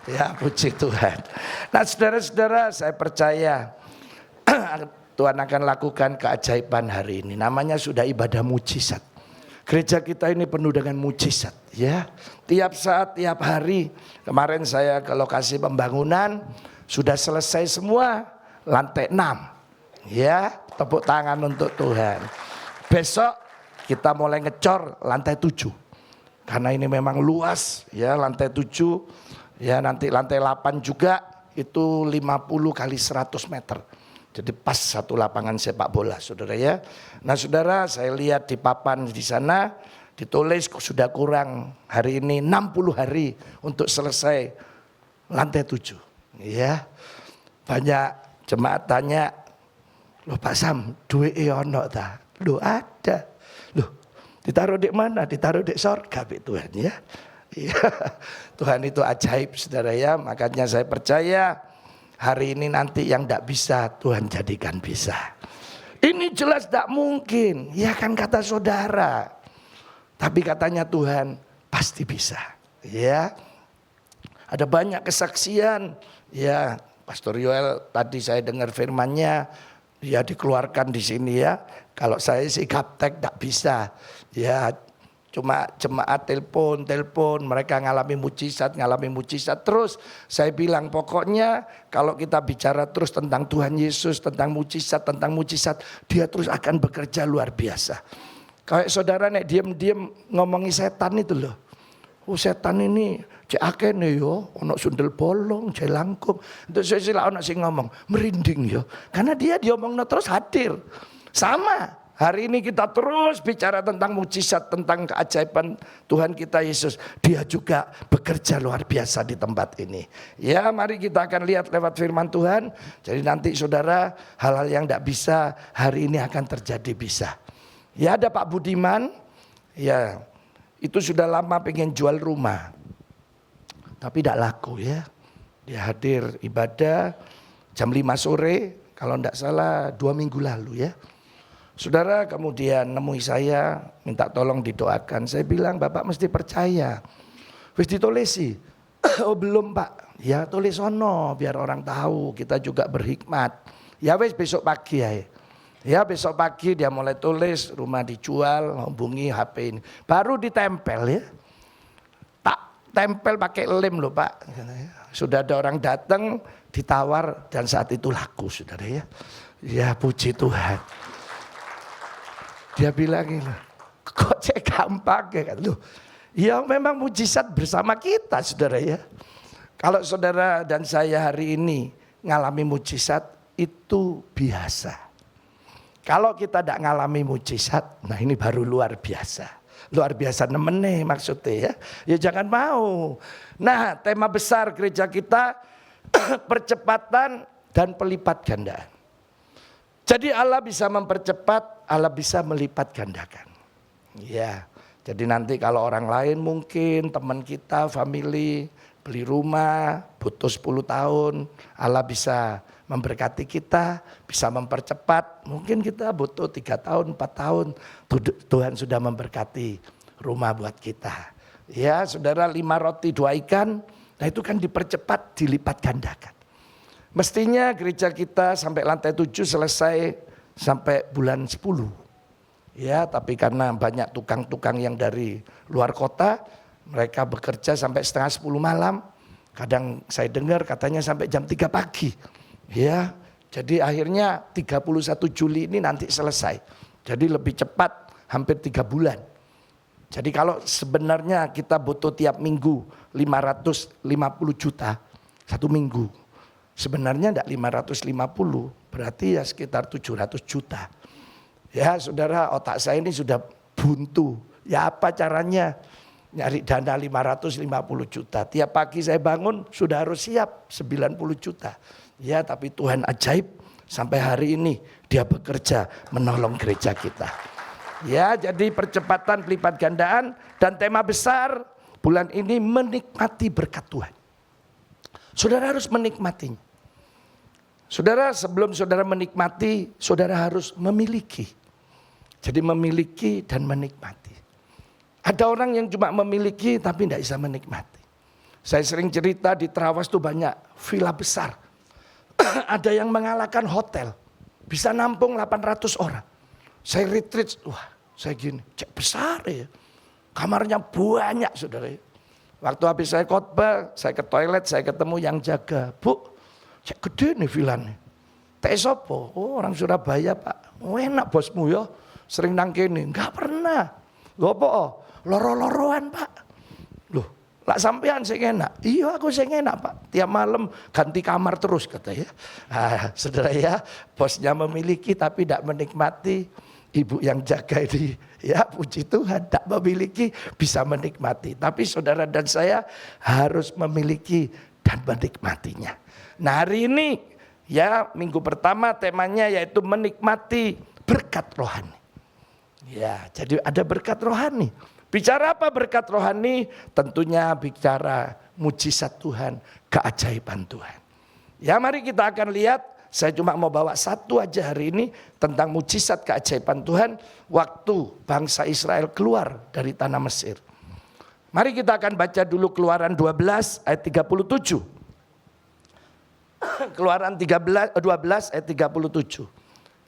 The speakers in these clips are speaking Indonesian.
Ya, puji Tuhan. Nah, saudara-saudara, saya percaya Tuhan akan lakukan keajaiban hari ini. Namanya sudah ibadah mujizat. Gereja kita ini penuh dengan mujizat, ya. Tiap saat, tiap hari. Kemarin saya ke lokasi pembangunan, sudah selesai semua, lantai 6. Ya, tepuk tangan untuk Tuhan. Besok kita mulai ngecor lantai 7. Karena ini memang luas, ya, lantai 7. Ya, nanti lantai 8 juga itu 50 kali 100 meter. Jadi pas satu lapangan sepak bola, saudara ya. Nah, saudara, saya lihat di papan di sana ditulis sudah kurang hari ini 60 hari untuk selesai lantai 7. Ya, banyak jemaat tanya, loh Pak Sam, duit ono ta? Loh ada. Loh, ditaruh di mana? Ditaruh di sorga, Tuhan ya. Ya, Tuhan itu ajaib, saudara ya. Makanya saya percaya hari ini nanti yang tidak bisa Tuhan jadikan bisa. Ini jelas tidak mungkin, ya kan kata saudara. Tapi katanya Tuhan pasti bisa. Ya, ada banyak kesaksian. Ya, Pastor Yoel tadi saya dengar firman-Nya, ya dikeluarkan di sini ya. Kalau saya sih gaptek tidak bisa. Ya, cuma jemaat telepon, mereka ngalami mujizat. Terus saya bilang pokoknya kalau kita bicara terus tentang Tuhan Yesus, tentang mujizat, dia terus akan bekerja luar biasa. Kayak saudara nek diam-diam ngomongi setan itu loh. Oh setan ini cek akene yo, ono sundel bolong, jelangkung. Untuk saya ono sing ngomong merinding yo. Karena dia diomongno terus hadir. Sama. Hari ini kita terus bicara tentang mujizat, tentang keajaiban Tuhan kita Yesus. Dia juga bekerja luar biasa di tempat ini. Ya, mari kita akan lihat lewat firman Tuhan. Jadi nanti saudara, hal-hal yang tidak bisa hari ini akan terjadi bisa. Ya, ada Pak Budiman. Ya, itu sudah lama pengen jual rumah. Tapi tidak laku ya. Dia hadir ibadah jam 5 sore. Kalau tidak salah 2 minggu lalu ya. Saudara kemudian nemui saya, minta tolong didoakan. Saya bilang Bapak mesti percaya. Wis ditulisi. Oh belum Pak. Ya tulis sono biar orang tahu kita juga berhikmat. Ya wis besok pagi ya. Ya besok pagi dia mulai tulis rumah dijual, hubungi HP ini. Baru ditempel ya. Tak tempel pakai lem loh Pak. Sudah ada orang datang ditawar dan saat itu laku saudara ya. Ya puji Tuhan. Dia bilang ini, kok cek gampang ya kan? Loh, ya memang mujizat bersama kita saudara ya. Kalau saudara dan saya hari ini ngalami mujizat itu biasa. Kalau kita tidak ngalami mujizat, nah ini baru luar biasa. Luar biasa nemene maksudnya ya. Ya jangan mau. Nah tema besar gereja kita percepatan dan pelipat gandaan. Jadi Allah bisa mempercepat, Allah bisa melipat gandakan. Ya, jadi nanti kalau orang lain mungkin teman kita, family, beli rumah, butuh 10 tahun. Allah bisa memberkati kita, bisa mempercepat. Mungkin kita butuh 3 tahun, 4 tahun. Tuhan sudah memberkati rumah buat kita. Ya, saudara 5 roti 2 ikan, nah itu kan dipercepat, dilipat gandakan. Mestinya gereja kita sampai lantai 7 selesai sampai bulan 10. Ya, tapi karena banyak tukang-tukang yang dari luar kota, mereka bekerja sampai setengah 10 malam. Kadang saya dengar katanya sampai jam 3 pagi. Ya, jadi akhirnya 31 Juli ini nanti selesai. Jadi lebih cepat hampir 3 bulan. Jadi kalau sebenarnya kita butuh tiap minggu 550 juta satu minggu. Sebenarnya tidak 550, berarti ya sekitar 700 juta. Ya saudara, otak saya ini sudah buntu. Ya apa caranya? Nyari dana 550 juta. Tiap pagi saya bangun sudah harus siap 90 juta. Ya tapi Tuhan ajaib sampai hari ini dia bekerja menolong gereja kita. Ya jadi percepatan pelipat gandaan dan tema besar bulan ini menikmati berkat Tuhan. Saudara harus menikmatinya. Saudara sebelum saudara menikmati, saudara harus memiliki. Jadi memiliki dan menikmati. Ada orang yang cuma memiliki tapi tidak bisa menikmati. Saya sering cerita di Trawas tuh banyak villa besar. Ada yang mengalahkan hotel. Bisa nampung 800 orang. Saya retreat, wah saya gini, cek besar ya. Kamarnya banyak saudara. Waktu habis saya khotbah, saya ke toilet, saya ketemu yang jaga. Bu, cek gede nih villanya. Teh sopo? Oh orang Surabaya pak. Oh enak bosmu ya. Sering nang kene. Enggak pernah. Lho apa? Loro-loroan pak. Loh, lak sampean sing enak. Iya aku sing enak pak. Tiap malam ganti kamar terus katanya. Saudara ya, bosnya memiliki tapi tidak menikmati. Ibu yang jaga ini, ya puji Tuhan, tidak memiliki bisa menikmati. Tapi saudara dan saya harus memiliki dan menikmatinya. Nah hari ini ya minggu pertama temanya yaitu menikmati berkat rohani. Ya jadi ada berkat rohani. Bicara apa berkat rohani? Tentunya bicara mujizat Tuhan, keajaiban Tuhan. Ya mari kita akan lihat. Saya cuma mau bawa satu aja hari ini tentang mujizat keajaiban Tuhan waktu bangsa Israel keluar dari tanah Mesir. Mari kita akan baca dulu Keluaran 12 ayat 37. Keluaran 12 ayat 37.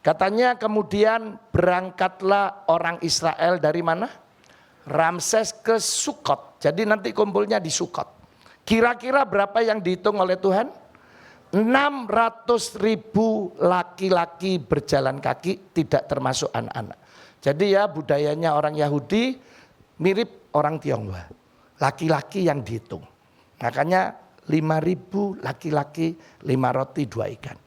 Katanya kemudian berangkatlah orang Israel dari mana? Ramses ke Sukot. Jadi nanti kumpulnya di Sukot. Kira-kira berapa yang dihitung oleh Tuhan? 600.000 laki-laki berjalan kaki, tidak termasuk anak-anak. Jadi ya budayanya orang Yahudi mirip orang Tionghoa. Laki-laki yang dihitung. Makanya 5.000 laki-laki, 5 roti 2 ikan.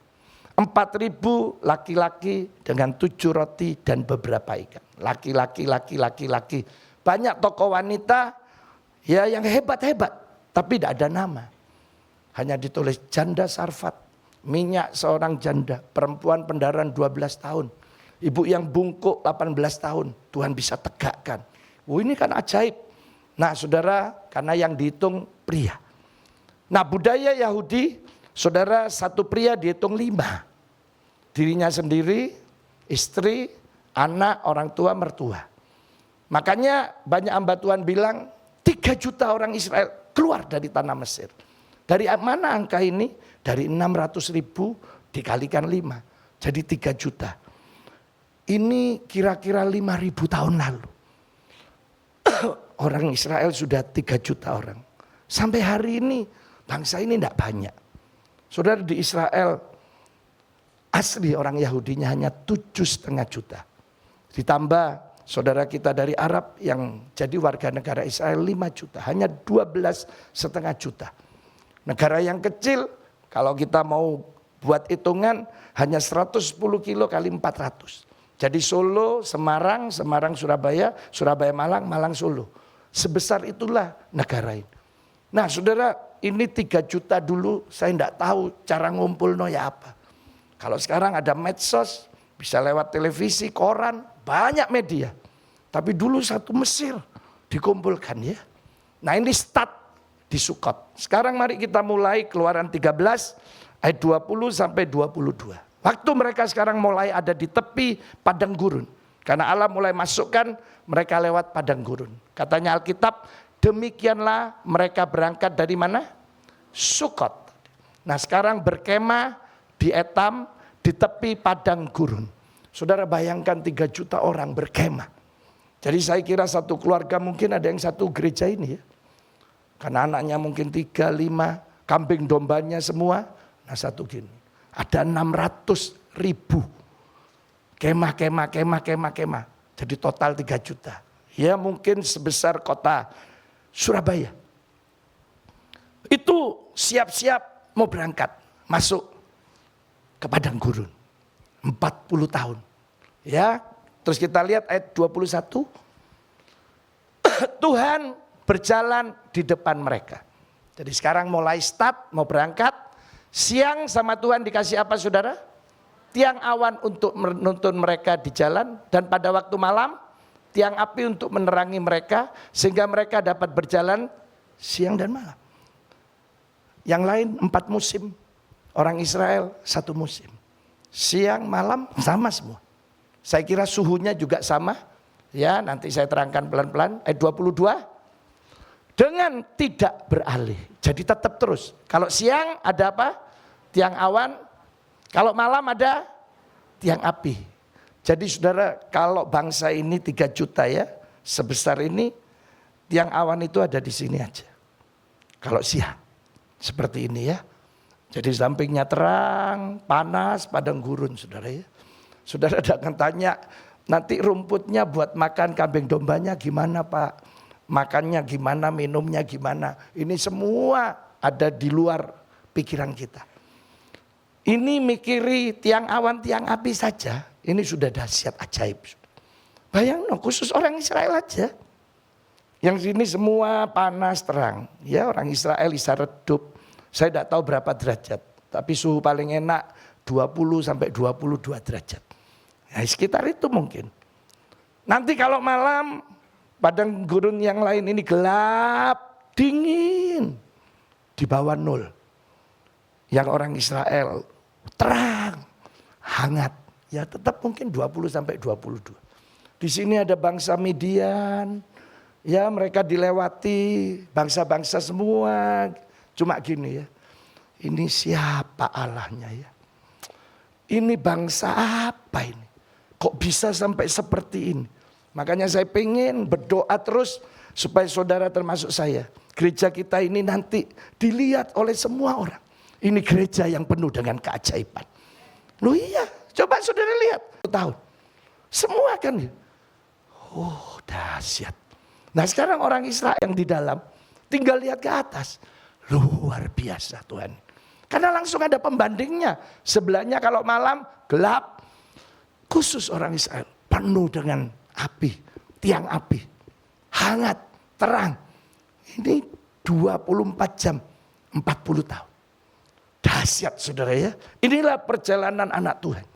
4.000 laki-laki dengan 7 roti dan beberapa ikan. Laki-laki. Banyak tokoh wanita ya yang hebat-hebat tapi tidak ada nama. Hanya ditulis janda Sarfat, minyak seorang janda, perempuan pendaran 12 tahun, ibu yang bungkuk 18 tahun, Tuhan bisa tegakkan. Oh ini kan ajaib. Nah saudara, karena yang dihitung pria. Nah budaya Yahudi, saudara satu pria dihitung 5. Dirinya sendiri, istri, anak, orang tua, mertua. Makanya banyak hamba Tuhan bilang 3 juta orang Israel keluar dari tanah Mesir. Dari mana angka ini? Dari 600.000 dikalikan 5. Jadi 3 juta. Ini kira-kira 5.000 tahun lalu. Orang Israel sudah 3 juta orang. Sampai hari ini bangsa ini tidak banyak. Saudara di Israel asli orang Yahudinya hanya 7,5 juta. Ditambah saudara kita dari Arab yang jadi warga negara Israel 5 juta. Hanya 12,5 juta. Negara yang kecil, kalau kita mau buat hitungan hanya 110 kilo kali 400. Jadi Solo, Semarang, Surabaya, Surabaya Malang, Malang Solo. Sebesar itulah negara ini. Nah saudara, ini 3 juta dulu saya tidak tahu cara ngumpulnya ya apa. Kalau sekarang ada medsos, bisa lewat televisi, koran, banyak media. Tapi dulu satu Mesir dikumpulkan ya. Nah ini start di Sukot. Sekarang mari kita mulai Keluaran 13 ayat 20 sampai 22. Waktu mereka sekarang mulai ada di tepi padang gurun. Karena Allah mulai masukkan mereka lewat padang gurun. Katanya Alkitab, demikianlah mereka berangkat dari mana? Sukot. Nah sekarang berkemah di Etam di tepi padang gurun. Saudara bayangkan 3 juta orang berkemah. Jadi saya kira satu keluarga mungkin ada yang satu gereja ini ya. Karena anaknya mungkin 3, 5, kambing dombanya semua. Nah satu gini, ada 600.000 kemah. Jadi total 3 juta. Ya mungkin sebesar kota Surabaya. Itu siap-siap mau berangkat, masuk ke padang gurun. 40 tahun. Ya, terus kita lihat ayat 21. Tuhan berjalan di depan mereka. Jadi sekarang mulai start, mau berangkat. Siang sama Tuhan dikasih apa saudara? Tiang awan untuk menuntun mereka di jalan. Dan pada waktu malam, tiang api untuk menerangi mereka. Sehingga mereka dapat berjalan siang dan malam. Yang lain 4 musim. Orang Israel 1 musim. Siang, malam sama semua. Saya kira suhunya juga sama. Ya nanti saya terangkan pelan-pelan. Ayat 22. dengan tidak beralih. Jadi tetap terus. Kalau siang ada apa? Tiang awan. Kalau malam ada tiang api. Jadi saudara, kalau bangsa ini 3 juta ya, sebesar ini, tiang awan itu ada di sini aja. Kalau siang, seperti ini ya. Jadi sampingnya terang, panas, padang gurun saudara ya. Saudara akan tanya, nanti rumputnya buat makan kambing dombanya gimana Pak? Makannya gimana, minumnya gimana? Ini semua ada di luar pikiran kita. Ini mikiri tiang awan, tiang api saja. Ini sudah dahsyat ajaib. Bayangin, khusus orang Israel aja. Yang sini semua panas terang. Ya, orang Israel bisa redup. Saya tidak tahu berapa derajat. Tapi suhu paling enak 20 sampai 22 derajat. Ya, sekitar itu mungkin. Nanti kalau malam padang gurun yang lain ini gelap, dingin. Di bawah 0. Yang orang Israel terang, hangat. Ya tetap mungkin 20 sampai 22. Di sini ada bangsa Midian. Ya mereka dilewati bangsa-bangsa semua. Cuma gini ya. Ini siapa Allahnya ya? Ini bangsa apa ini? Kok bisa sampai seperti ini? Makanya saya pengen berdoa terus supaya saudara termasuk saya. Gereja kita ini nanti dilihat oleh semua orang. Ini gereja yang penuh dengan keajaiban. Loh iya, coba saudara lihat. Tahun. Semua kan. Oh dahsyat. Nah sekarang orang Israel yang di dalam tinggal lihat ke atas. Luar biasa Tuhan. Karena langsung ada pembandingnya. Sebelahnya kalau malam gelap. Khusus orang Israel penuh dengan api, tiang api, hangat, terang. Ini 24 jam, 40 tahun. Dahsyat saudara ya. Inilah perjalanan anak Tuhan.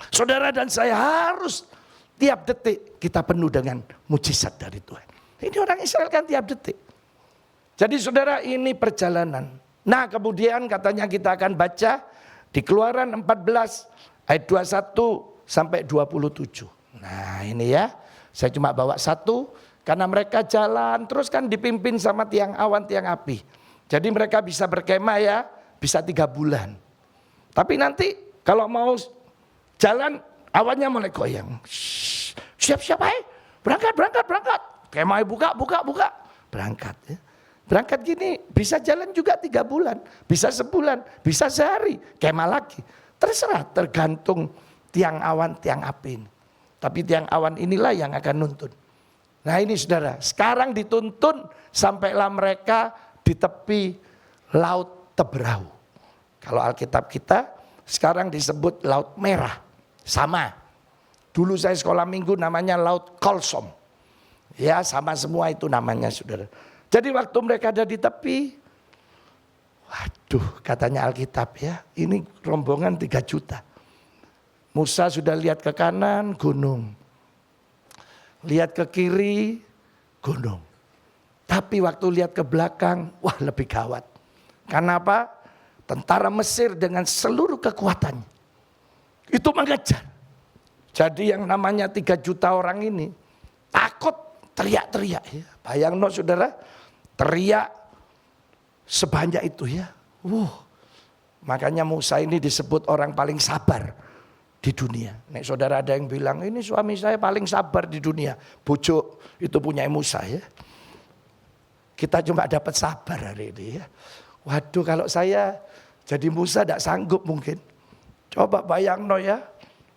Saudara dan saya harus tiap detik kita penuh dengan mujizat dari Tuhan. Ini orang Israel kan tiap detik. Jadi saudara ini perjalanan. Nah kemudian katanya kita akan baca di Keluaran 14 ayat 21 sampai 27. Nah ini ya, saya cuma bawa satu karena mereka jalan terus kan dipimpin sama tiang awan, tiang api. Jadi mereka bisa berkemah ya, bisa 3 bulan. Tapi nanti kalau mau jalan awannya mulai goyang. Siap-siap aja, berangkat. Kemah buka. Berangkat ya. Berangkat gini bisa jalan juga 3 bulan, bisa sebulan, bisa sehari, kemah lagi. Terserah tergantung tiang awan, tiang api ini. Tapi tiang awan inilah yang akan nuntun. Nah ini saudara, sekarang dituntun sampailah mereka di tepi Laut Teberau. Kalau Alkitab kita sekarang disebut Laut Merah. Sama. Dulu saya sekolah minggu namanya Laut Kolsom. Ya sama semua itu namanya saudara. Jadi waktu mereka ada di tepi, waduh katanya Alkitab ya, ini rombongan 3 juta. Musa sudah lihat ke kanan, gunung. Lihat ke kiri, gunung. Tapi waktu lihat ke belakang, wah lebih gawat. Karena apa? Tentara Mesir dengan seluruh kekuatannya. Itu mengejar. Jadi yang namanya 3 juta orang ini takut teriak-teriak. Ya. Bayangin saudara, teriak sebanyak itu ya. Makanya Musa ini disebut orang paling sabar di dunia. Nek saudara ada yang bilang ini suami saya paling sabar di dunia. Bojo itu punya Musa ya. Kita cuma dapat sabar hari ini ya. Waduh kalau saya jadi Musa tidak sanggup mungkin. Coba bayangno ya.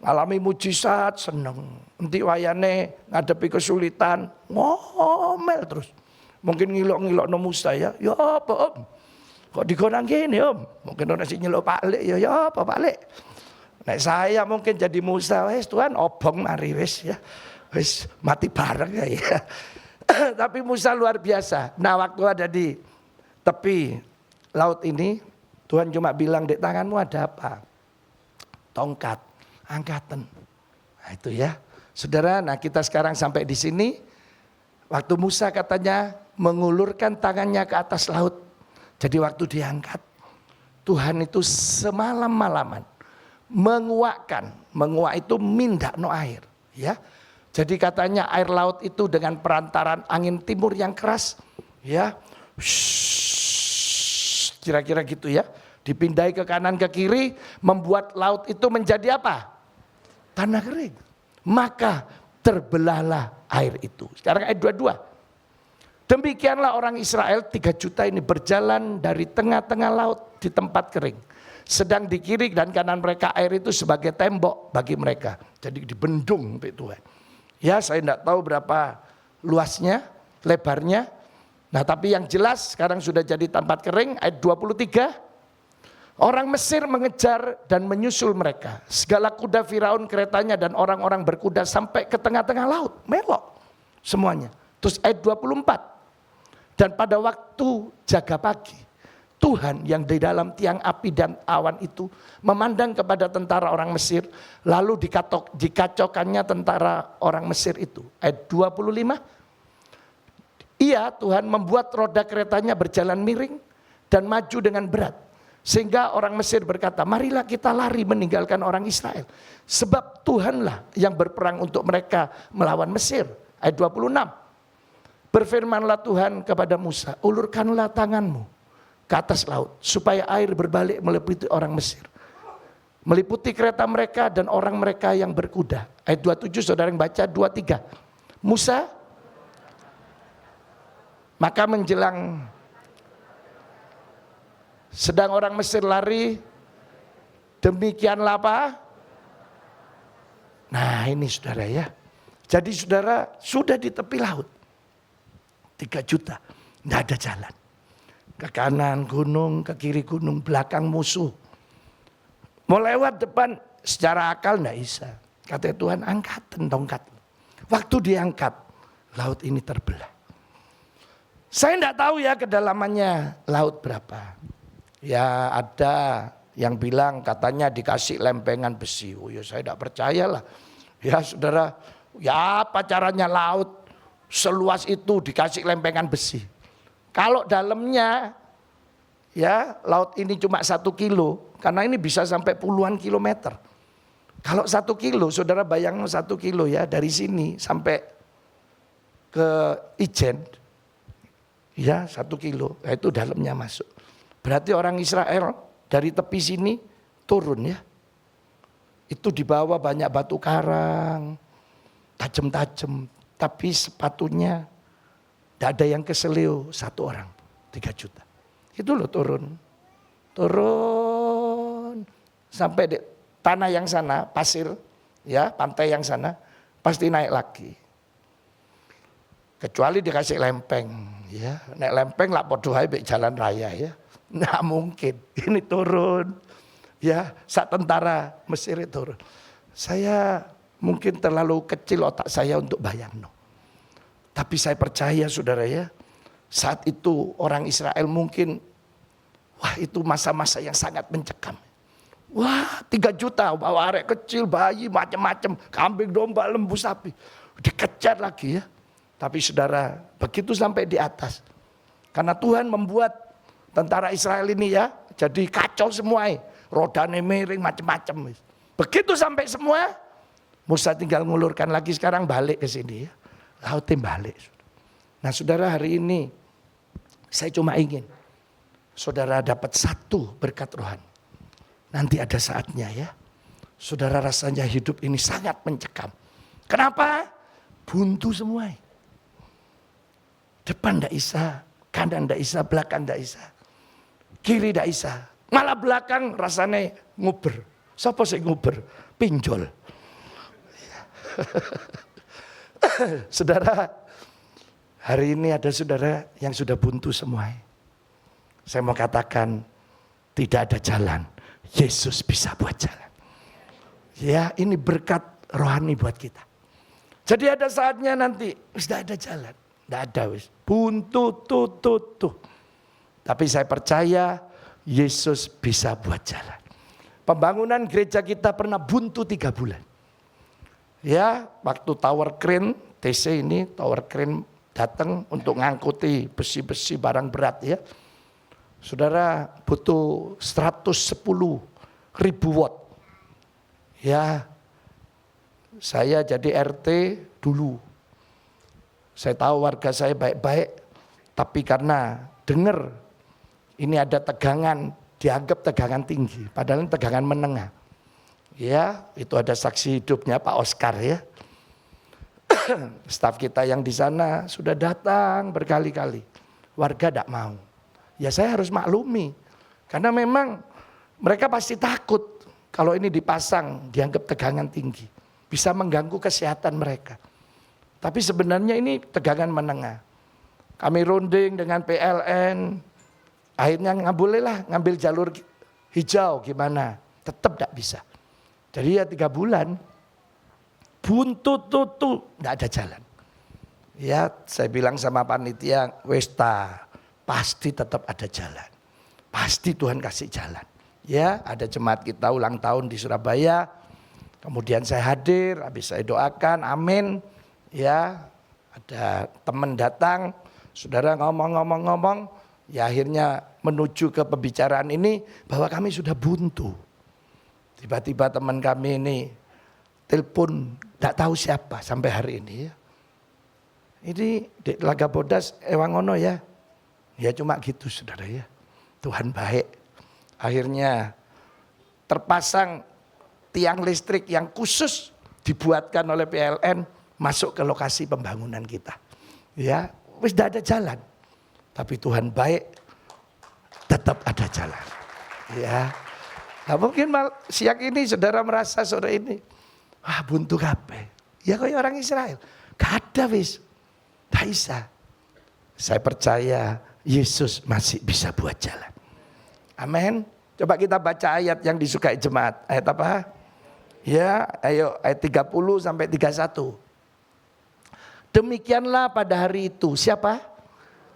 Alami mujizat seneng. Nanti wayane ngadepi kesulitan ngomel terus. Mungkin ngilok-ngilok no Musa ya. Ya apa om? Kok digonang gini om? Mungkin orang si nyelok Pak Lek ya apa Pak Lek? Nek saya mungkin jadi Musa, wes Tuhan obong mari wes ya. Wes mati bareng ya. Tapi Musa luar biasa. Nah waktu ada di tepi laut ini, Tuhan cuma bilang di tanganmu ada apa? Tongkat, angkatan. Nah itu ya. Saudara, nah kita sekarang sampai di sini. Waktu Musa katanya mengulurkan tangannya ke atas laut. Jadi waktu diangkat, Tuhan itu semalam-malaman menguakkan. Menguak itu mindakno air. Ya. Jadi katanya air laut itu dengan perantaran angin timur yang keras Ya, kira-kira gitu ya. Dipindai ke kanan ke kiri, membuat laut itu menjadi apa? Tanah kering. Maka terbelahlah air itu. Sekarang ayat 22. Demikianlah orang Israel 3 juta ini berjalan dari tengah-tengah laut di tempat kering. Sedang di kiri dan kanan mereka air itu sebagai tembok bagi mereka. Jadi dibendung Tuhan. Ya, saya tidak tahu berapa luasnya, lebarnya. Nah, tapi yang jelas sekarang sudah jadi tempat kering. Ayat 23. Orang Mesir mengejar dan menyusul mereka. Segala kuda Firaun, keretanya dan orang-orang berkuda sampai ke tengah-tengah laut. Melok semuanya. Terus ayat 24. Dan pada waktu jaga pagi, Tuhan yang di dalam tiang api dan awan itu memandang kepada tentara orang Mesir. Lalu dikacaukannya tentara orang Mesir itu. Ayat 25. Ia Tuhan membuat roda keretanya berjalan miring dan maju dengan berat. Sehingga orang Mesir berkata, marilah kita lari meninggalkan orang Israel. Sebab Tuhanlah yang berperang untuk mereka melawan Mesir. Ayat 26. Berfirmanlah Tuhan kepada Musa, ulurkanlah tanganmu ke atas laut, supaya air berbalik meliputi orang Mesir. Meliputi kereta mereka dan orang mereka yang berkuda. Ayat 27, saudara yang baca 23. Musa, maka menjelang sedang orang Mesir lari, demikianlah apa? Nah ini saudara ya. Jadi saudara sudah di tepi laut. 3 juta, tidak ada jalan. Ke kanan gunung, ke kiri gunung, belakang musuh. Mau lewat depan, secara akal tidak bisa. Kata Tuhan, angkatan tongkat. Waktu diangkat, laut ini terbelah. Saya tidak tahu ya kedalamannya laut berapa. Ya ada yang bilang katanya dikasih lempengan besi. Oh ya saya tidak percayalah. Ya saudara, ya apa caranya laut seluas itu dikasih lempengan besi. Kalau dalamnya ya laut ini cuma 1 kilo. Karena ini bisa sampai puluhan kilometer. Kalau 1 kilo, saudara bayangkan 1 kilo ya dari sini sampai ke Ijen. Ya 1 kilo, ya, itu dalamnya masuk. Berarti orang Israel dari tepi sini turun ya. Itu dibawa banyak batu karang, tajam-tajam. Tapi sepatunya tidak ada yang keselio 1 orang, 3 juta. Itu loh turun. Turun sampai di tanah yang sana, pasir, ya pantai yang sana, pasti naik lagi. Kecuali dikasih lempeng, ya naik lempeng lah podo ae jalan raya ya. Nah mungkin ini turun ya saat tentara Mesir itu turun. Saya mungkin terlalu kecil otak saya untuk bayang. Tapi saya percaya saudara ya, saat itu orang Israel mungkin, wah itu masa-masa yang sangat mencekam. Wah 3 juta bawa arek kecil, bayi macam-macam, kambing, domba, lembu, sapi. Dikejar lagi ya. Tapi saudara begitu sampai di atas. Karena Tuhan membuat tentara Israel ini ya, jadi kacau semua, rodanya miring macam-macam. Begitu sampai semua, Musa tinggal ngulurkan lagi sekarang balik ke sini ya. Lautnya balik. Nah saudara hari ini, saya cuma ingin saudara dapat 1 berkat rohani. Nanti ada saatnya ya, saudara rasanya hidup ini sangat mencekam. Kenapa? Buntu semua. Depan tidak bisa, kanan tidak bisa, belakang tidak bisa. Kiri tidak bisa, malah belakang rasanya nguber. Siapa sih nguber? Pinjol. Saudara, hari ini ada saudara yang sudah buntu semua. Saya mau katakan, tidak ada jalan, Yesus bisa buat jalan. Ya, ini berkat rohani buat kita. Jadi ada saatnya nanti, sudah ada jalan. Tidak ada, buntu, tuh. Tapi saya percaya Yesus bisa buat jalan. Pembangunan gereja kita pernah buntu 3 bulan. Ya, waktu tower crane, TC ini, tower crane datang untuk ngangkuti besi-besi barang berat ya. Saudara butuh 110.000 watt. Ya, saya jadi RT dulu. Saya tahu warga saya baik-baik. Tapi karena dengar ini ada tegangan, dianggap tegangan tinggi, padahal ini tegangan menengah. Ya, itu ada saksi hidupnya Pak Oscar ya. Staf kita yang di sana sudah datang berkali-kali. Warga tidak mau. Ya saya harus maklumi. Karena memang mereka pasti takut kalau ini dipasang dianggap tegangan tinggi. Bisa mengganggu kesehatan mereka. Tapi sebenarnya ini tegangan menengah. Kami runding dengan PLN. Akhirnya bolehlah ngambil jalur hijau gimana. Tetap tidak bisa. Jadi ya 3 bulan. Buntut tutup, tidak ada jalan. Ya saya bilang sama panitia, Westa pasti tetap ada jalan. Pasti Tuhan kasih jalan. Ya ada jemaat kita ulang tahun di Surabaya. Kemudian saya hadir, habis saya doakan, amin. Ya ada teman datang, saudara ngomong. Ya akhirnya menuju ke pembicaraan ini bahwa kami sudah buntu. Tiba-tiba teman kami ini telepon, tidak tahu siapa sampai hari ini ya. Ini di Telaga Bodas Ewangono ya. Ya cuma gitu saudara ya. Tuhan baik. Akhirnya terpasang tiang listrik yang khusus dibuatkan oleh PLN masuk ke lokasi pembangunan kita. Ya, wis tidak ada jalan. Tapi Tuhan baik, tetap ada jalan. Ya. Nah, mungkin siang ini saudara merasa sore ini, wah buntu kabeh. Ya kayak orang Israel. Gak ada wis. Gak bisa. Saya percaya Yesus masih bisa buat jalan. Amin. Coba kita baca ayat yang disukai jemaat. Ayat apa? Ya, ayo ayat 30 sampai 31. Demikianlah pada hari itu. Siapa?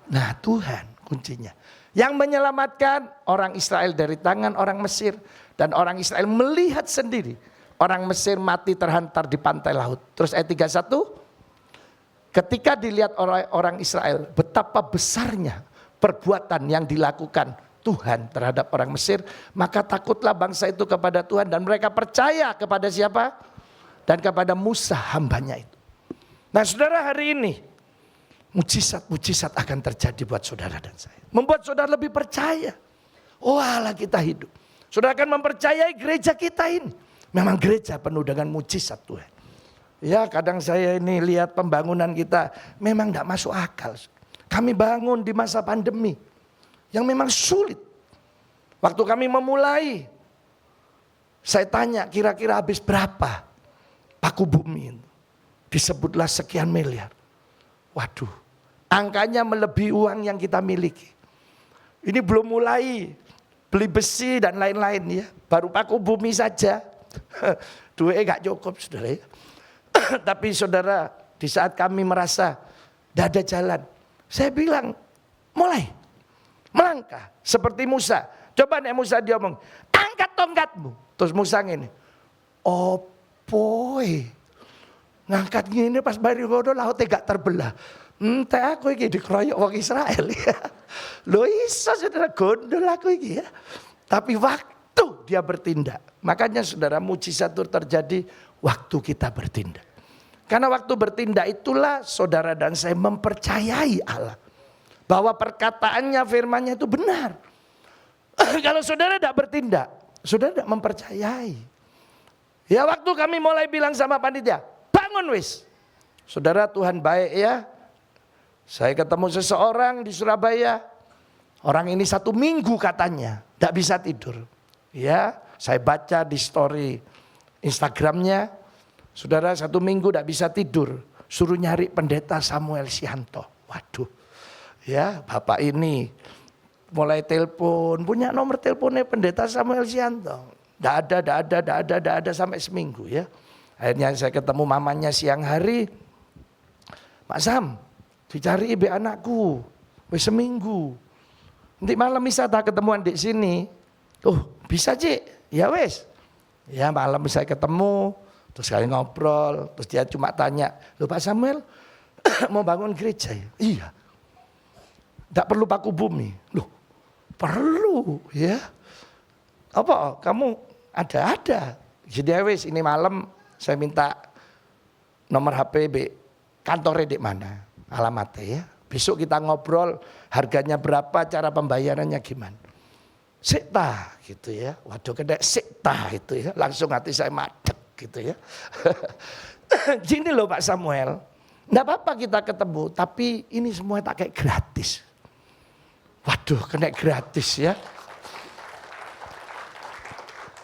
Nah Tuhan kuncinya. Yang menyelamatkan orang Israel dari tangan orang Mesir. Dan orang Israel melihat sendiri orang Mesir mati terhantar di pantai laut. Terus ayat 31. Ketika dilihat orang Israel betapa besarnya perbuatan yang dilakukan Tuhan terhadap orang Mesir. Maka takutlah bangsa itu kepada Tuhan dan mereka percaya kepada siapa? Dan kepada Musa hambanya itu. Nah saudara hari ini mujizat-mujizat akan terjadi buat saudara dan saya. Membuat saudara lebih percaya. Oh Allah kita hidup. Saudara akan mempercayai gereja kita ini. Memang gereja penuh dengan mujizat Tuhan. Ya kadang saya ini lihat pembangunan kita memang tidak masuk akal. Kami bangun di masa pandemi yang memang sulit. Waktu kami memulai, saya tanya kira-kira habis berapa paku bumi itu. Disebutlah sekian miliar. Waduh, angkanya melebihi uang yang kita miliki. Ini belum mulai beli besi dan lain-lain ya. Baru paku bumi saja. Duitnya gak cukup saudara ya. Tapi saudara di saat kami merasa tidak ada jalan. Saya bilang mulai melangkah seperti Musa. Coba nek Musa dia ngomong angkat tongkatmu. Terus Musa ini. Oh boy. Ngangkat gini pas bari ngono lautnya gak terbelah. Entah aku iki dikeroyok wong Israel ya. Lho iso saudara gondol aku iki ya. Tapi waktu dia bertindak. Makanya saudara mujizat itu terjadi waktu kita bertindak. Karena waktu bertindak itulah saudara dan saya mempercayai Allah. Bahwa perkataannya firmannya itu benar. Kalau saudara tidak bertindak, saudara tidak mempercayai. Ya waktu kami mulai bilang sama panitia, bangun wis. Saudara Tuhan baik ya. Saya ketemu seseorang di Surabaya. Orang ini 1 minggu katanya tidak bisa tidur. Ya, saya baca di story Instagramnya. Saudara 1 minggu tidak bisa tidur. Suruh nyari pendeta Samuel Sianto. Waduh. Ya, bapak ini mulai telepon. Punya nomor teleponnya pendeta Samuel Sianto. Tidak ada sampai seminggu ya. Akhirnya saya ketemu mamanya siang hari. Pak Sam, dicari ibu anakku. Wis seminggu. Nanti malam bisa tak ketemuan di sini. Oh bisa Cik, ya wes. Ya malam saya ketemu, terus kalian ngobrol. Terus dia cuma tanya, loh Pak Samuel mau bangun gereja ya? Iya. Tidak perlu paku bumi. Loh perlu ya. Apa kamu ada. Jadi wes ini malam saya minta nomor HP kantornya di mana, alamatnya ya. Besok kita ngobrol harganya berapa, cara pembayarannya gimana. Sikta gitu ya. Waduh kena sikta itu ya. Langsung hati saya madek gitu ya. Gini loh Pak Samuel. Enggak apa-apa kita ketemu, tapi ini semua tak kayak gratis. Waduh kena gratis ya.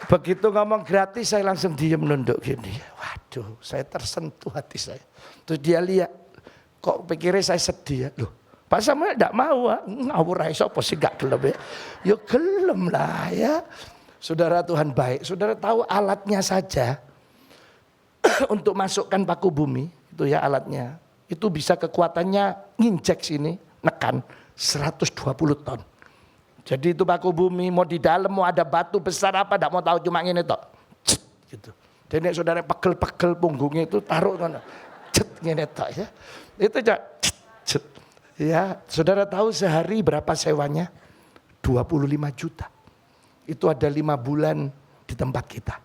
Begitu ngomong gratis saya langsung diem nunduk gini. Waduh saya tersentuh hati saya. Terus dia lihat, kok pikirnya saya sedih ya. Loh Pak Samuel enggak mau, ngawur aja apa sih enggak gelem ya. Ya gelem lah ya. Saudara Tuhan baik, saudara tahu alatnya saja untuk masukkan paku bumi, itu ya alatnya. Itu bisa kekuatannya nginjek sini, nekan 120 ton. Jadi itu paku bumi mau di dalam mau ada batu besar apa enggak mau tahu cuma ngene tok. Gitu. Jadi saudara pegel-pegel punggungnya itu taruh ngono. Ngene tok ya. Itu aja. Ya, saudara tahu sehari berapa sewanya? 25 juta. Itu ada 5 bulan di tempat kita.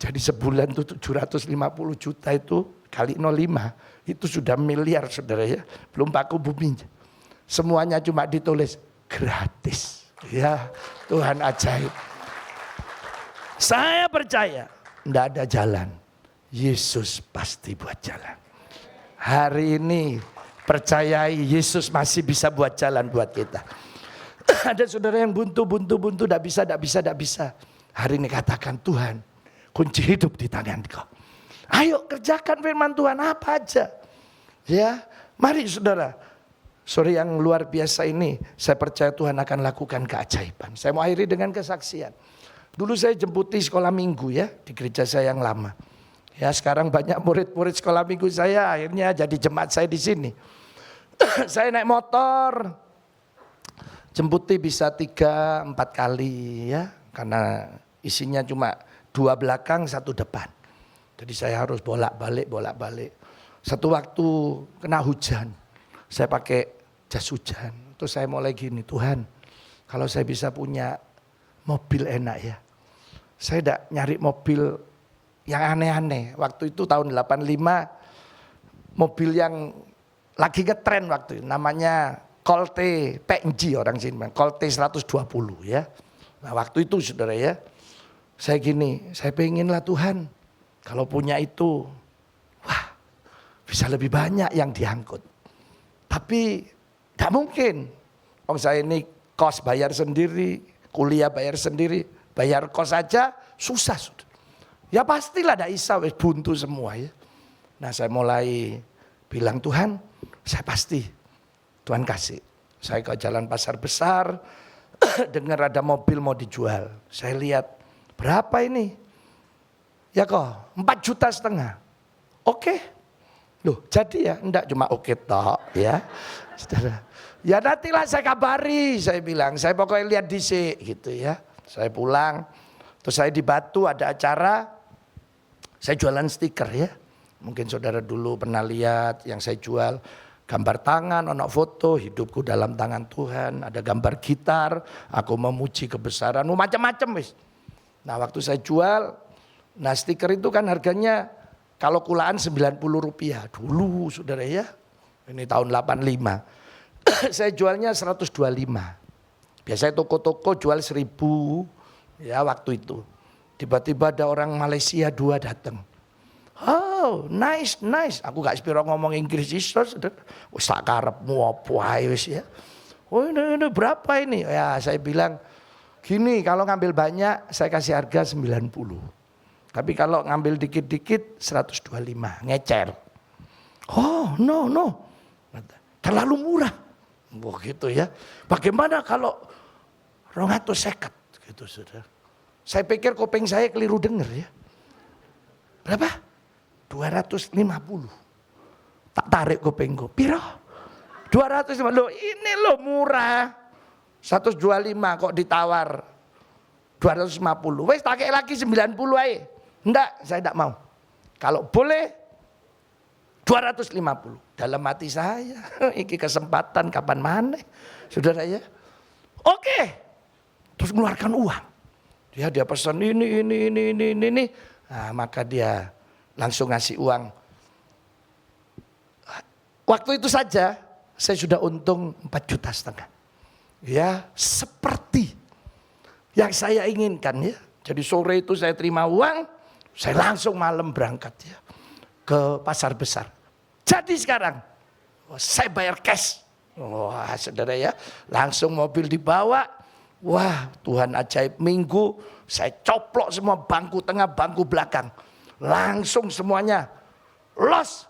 Jadi sebulan itu 750 juta itu kali 0,5. Itu sudah miliar saudara ya. Belum paku bumi. Semuanya cuma ditulis gratis. Ya, Tuhan ajaib. Saya percaya enggak ada jalan. Yesus pasti buat jalan. Hari ini percayai Yesus masih bisa buat jalan buat kita. Ada saudara yang buntu, enggak bisa. Hari ini katakan Tuhan, kunci hidup di tangan Kau. Ayo kerjakan firman Tuhan apa aja. Ya, mari saudara. Sore yang luar biasa ini, saya percaya Tuhan akan lakukan keajaiban. Saya mau akhiri dengan kesaksian. Dulu saya jemputi sekolah minggu ya, di gereja saya yang lama. Ya sekarang banyak murid-murid sekolah minggu saya akhirnya jadi jemaat saya di sini. Saya naik motor, jemputi bisa 3-4 kali ya. Karena isinya cuma 2 belakang 1 depan. Jadi saya harus bolak-balik. Satu waktu kena hujan, saya pakai jas hujan. Terus saya mulai gini, Tuhan kalau saya bisa punya mobil enak ya. Saya tidak nyari mobil yang aneh-aneh. Waktu itu tahun 85 mobil yang lagi ngetren waktu itu. Namanya Colte PNG orang sini. Colte 120 ya. Nah waktu itu saudara ya. Saya gini, saya pengenlah Tuhan. Kalau punya itu, wah bisa lebih banyak yang diangkut. Tapi gak mungkin. Saya ini kos bayar sendiri, kuliah bayar sendiri. Bayar kos saja susah. Ya pastilah ada isa buntu semua ya. Nah saya mulai bilang Tuhan, saya pasti Tuhan kasih. Saya ke jalan pasar besar, dengar ada mobil mau dijual. Saya lihat berapa ini? Ya kok 4,5 juta. Oke. Loh jadi ya? Enggak cuma oke tok ya. Saudara. Ya nantilah saya kabari, saya bilang. Saya pokoknya lihat dhisik gitu ya. Saya pulang, terus saya di Batu ada acara, saya jualan stiker ya. Mungkin saudara dulu pernah lihat yang saya jual gambar tangan, ono foto, hidupku dalam tangan Tuhan. Ada gambar gitar, aku memuji kebesaran, macam-macam wis. Nah waktu saya jual, nah stiker itu kan harganya kalau kulaan 90 rupiah. Dulu saudara ya, ini tahun 85. Saya jualnya 125. Biasanya toko-toko jual 1.000 ya waktu itu. Tiba-tiba ada orang Malaysia 2 datang. Oh nice. Aku gak sepiro ngomong Inggris Yesus. Wis tak karepmu apa ae wis ya. Oh ini berapa ini? Ya saya bilang gini, kalau ngambil banyak saya kasih harga 90. Tapi kalau ngambil dikit-dikit 125, ngecer. Oh no. Terlalu murah. Wah gitu ya. Bagaimana kalau 250 gitu saudara. Saya pikir kuping saya keliru dengar ya. Berapa? 250. Tak tarik kupingku. Piro? 250. Loh ini loh murah. 125 kok ditawar 250. Wes tak lagi 90 aja. Enggak, saya enggak mau. Kalau boleh 250. Dalam hati saya, ini kesempatan kapan mana, saudara ya. Oke, terus mengeluarkan uang. Dia pesan ini. Nah, maka dia langsung ngasih uang. Waktu itu saja saya sudah untung 4,5 juta. Ya, seperti yang saya inginkan ya. Jadi sore itu saya terima uang, saya langsung malam berangkat ya ke pasar besar. Jadi sekarang saya bayar cash. Wah, saudara ya, langsung mobil dibawa. Wah, Tuhan ajaib, minggu saya coplok semua bangku tengah, bangku belakang. Langsung semuanya los.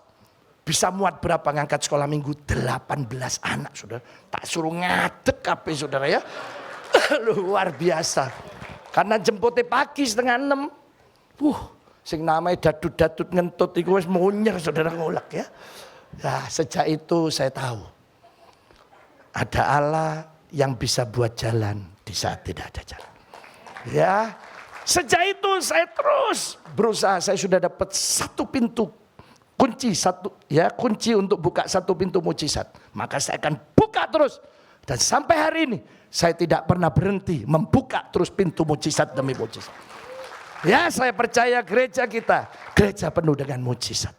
Bisa muat berapa ngangkat sekolah minggu? 18 anak, saudara. Tak suruh ngadek kabeh, saudara ya. Luar biasa. Karena jemputnya pagi 5:30. Sing namanya dadut-dadut ngentut itu wis munyer, saudara, ngulek ya. Nah, sejak itu saya tahu ada Allah yang bisa buat jalan di saat tidak ada jalan. Ya, sejak itu saya terus berusaha. Saya sudah dapat satu pintu kunci untuk buka satu pintu mujizat. Maka saya akan buka terus. Dan sampai hari ini saya tidak pernah berhenti membuka terus pintu mujizat demi mujizat. Ya, saya percaya gereja kita gereja penuh dengan mujizat.